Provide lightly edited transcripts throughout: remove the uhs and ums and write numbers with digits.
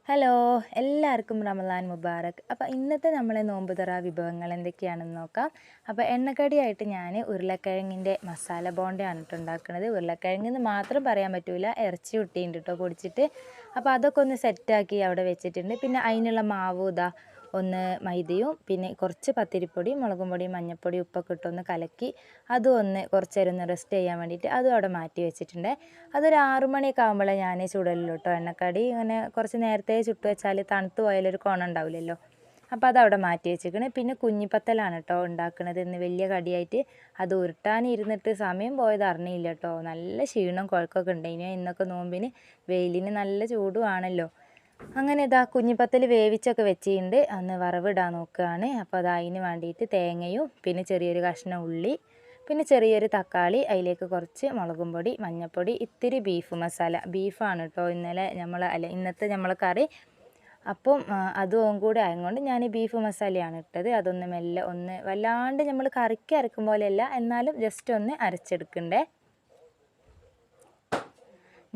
Hello, എല്ലാവർക്കും റമദാൻ മുബാറക്. അപ്പോൾ ഇന്നത്തെ നമ്മളെ നോമ്പ് തുറ വിഭവങ്ങൾ എന്തൊക്കെയാണെന്ന് നോക്കാം. അപ്പോൾ എണ്ണക്കടിയായിട്ട് ഞാൻ ഉരുളക്കിഴങ്ങിൻ്റെ മസാല ബോണ്ടയാണ് കേട്ടോ ഉണ്ടാക്കുന്നത്. ഉരുളക്കിഴങ്ങെന്ന് മാത്രം പറയാൻ പറ്റില്ല, ഇറച്ചി കുട്ടിയുണ്ട് കേട്ടോ പൊടിച്ചിട്ട്. അപ്പോൾ അതൊക്കെ ഒന്ന് സെറ്റാക്കി അവിടെ വെച്ചിട്ടുണ്ട്. പിന്നെ അതിനുള്ള മാവ് ഇതാ ഒന്ന് മൈദയും പിന്നെ കുറച്ച് പത്തിരിപ്പൊടി, മുളകും പൊടി, മഞ്ഞൾപ്പൊടി, ഉപ്പൊക്കെ ഇട്ടൊന്ന് കലക്കി അതും ഒന്ന് കുറച്ച് നേരം ഒന്ന് റെസ്റ്റ് ചെയ്യാൻ വേണ്ടിയിട്ട് അതും അവിടെ മാറ്റി വെച്ചിട്ടുണ്ട്. അതൊരു 6 മണിയൊക്കെ ആകുമ്പോഴേ ഞാൻ ചുടലുള്ളൂ കേട്ടോ. എണ്ണക്കടി ഇങ്ങനെ കുറച്ച് നേരത്തെ ചുട്ട് വെച്ചാൽ തണുത്ത് പോയാലൊരു കോണം ഉണ്ടാവില്ലല്ലോ. അപ്പോൾ അതവിടെ മാറ്റി വെച്ചിരിക്കണ്. പിന്നെ കുഞ്ഞിപ്പത്തലാണ് കേട്ടോ ഉണ്ടാക്കുന്നത് ഇന്ന് വലിയ കടിയായിട്ട്. അത് ഉരുട്ടാനിരുന്നിട്ട് സമയം പോയത് അറിഞ്ഞില്ല കേട്ടോ. നല്ല ക്ഷീണം കുഴക്കമൊക്കെ ഉണ്ടായിന്. ഇന്നൊക്കെ നോമ്പിന് വെയിലിന് നല്ല ചൂടുമാണല്ലോ. അങ്ങനെ ഇതാ കുഞ്ഞിപ്പത്തൽ വേവിച്ചൊക്കെ വെച്ചിട്ടുണ്ട്. അന്ന് വറവിടാൻ നോക്കുകയാണ്. അപ്പോൾ അത് അതിന് വേണ്ടിയിട്ട് തേങ്ങയും പിന്നെ ചെറിയൊരു കഷ്ണം ഉള്ളി പിന്നെ ചെറിയൊരു തക്കാളി, അതിലേക്ക് കുറച്ച് മുളകും പൊടി, മഞ്ഞൾപ്പൊടി, ഇത്തിരി ബീഫ് മസാല. ബീഫാണ് കേട്ടോ ഇന്നത്തെ നമ്മളെ കറി. അപ്പം അതും കൂടെ ആയതുകൊണ്ട് ഞാൻ ബീഫ് മസാലയാണ് ഇട്ടത്. അതൊന്ന് മെല്ലെ ഒന്ന് വല്ലാണ്ട് നമ്മൾ കറിക്ക് അരക്കും പോലെയല്ല, എന്നാലും ജസ്റ്റ് ഒന്ന് അരച്ചെടുക്കണ്ടേ.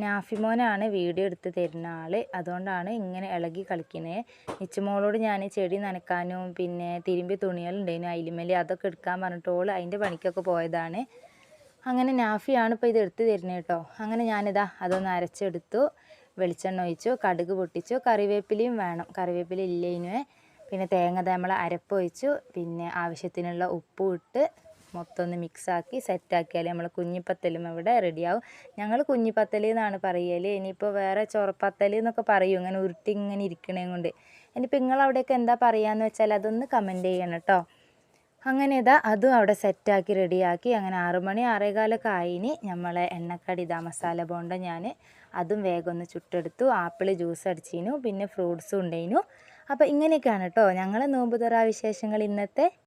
നാഫിമോനാണ് വീഡിയോ എടുത്ത് തരുന്ന ആൾ. അതുകൊണ്ടാണ് ഇങ്ങനെ ഇളകി കളിക്കുന്നത്. നിച്ചുമോളോട് ഞാൻ ചെടി നനക്കാനും പിന്നെ തിരുമ്പി തുണികളുണ്ടായിരുന്നു അതിലുമേൽ അതൊക്കെ എടുക്കാൻ പറഞ്ഞിട്ടോള് അതിൻ്റെ പണിക്കൊക്കെ പോയതാണ്. അങ്ങനെ നാഫിയാണ് ഇപ്പോൾ ഇത് എടുത്ത് തരുന്നത് കേട്ടോ. അങ്ങനെ ഞാനിതാ അതൊന്ന് അരച്ചെടുത്തു. വെളിച്ചെണ്ണ ഒഴിച്ചു, കടുക് പൊട്ടിച്ചു, കറിവേപ്പിലയും വേണം, കറിവേപ്പില ഇല്ലേനുവേ. പിന്നെ തേങ്ങ നമ്മൾ അരപ്പൊഴിച്ചു, പിന്നെ ആവശ്യത്തിനുള്ള ഉപ്പും ഇട്ട് മൊത്തം ഒന്ന് മിക്സാക്കി സെറ്റാക്കിയാൽ നമ്മൾ കുഞ്ഞിപ്പത്തലും ഇവിടെ റെഡിയാവും. ഞങ്ങൾ കുഞ്ഞിപ്പത്തൽ എന്നാണ് പറയൽ. ഇനിയിപ്പോൾ വേറെ ചൊറപ്പത്തൽ എന്നൊക്കെ പറയും ഇങ്ങനെ ഉരുട്ടി ഇങ്ങനെ ഇരിക്കണേ കൊണ്ട്. ഇനിയിപ്പോൾ നിങ്ങളവിടെയൊക്കെ എന്താ പറയുകയെന്ന് വെച്ചാൽ അതൊന്ന് കമൻറ്റ് ചെയ്യണം കേട്ടോ. അങ്ങനെ ഇതാ അതും അവിടെ സെറ്റാക്കി റെഡിയാക്കി. അങ്ങനെ 6 മണി 6:15 ആയിന്. നമ്മളെ എണ്ണക്കടി ഇതാ മസാല ബോണ്ട ഞാൻ അതും വേഗം ഒന്ന് ചുട്ടെടുത്തു. ആപ്പിൾ ജ്യൂസ് അടിച്ചിനു, പിന്നെ ഫ്രൂട്ട്സും ഉണ്ടായിരുന്നു. അപ്പോൾ ഇങ്ങനെയൊക്കെയാണ് കേട്ടോ ഞങ്ങളെ നോമ്പ് തുറ വിശേഷങ്ങൾ ഇന്നത്തെ.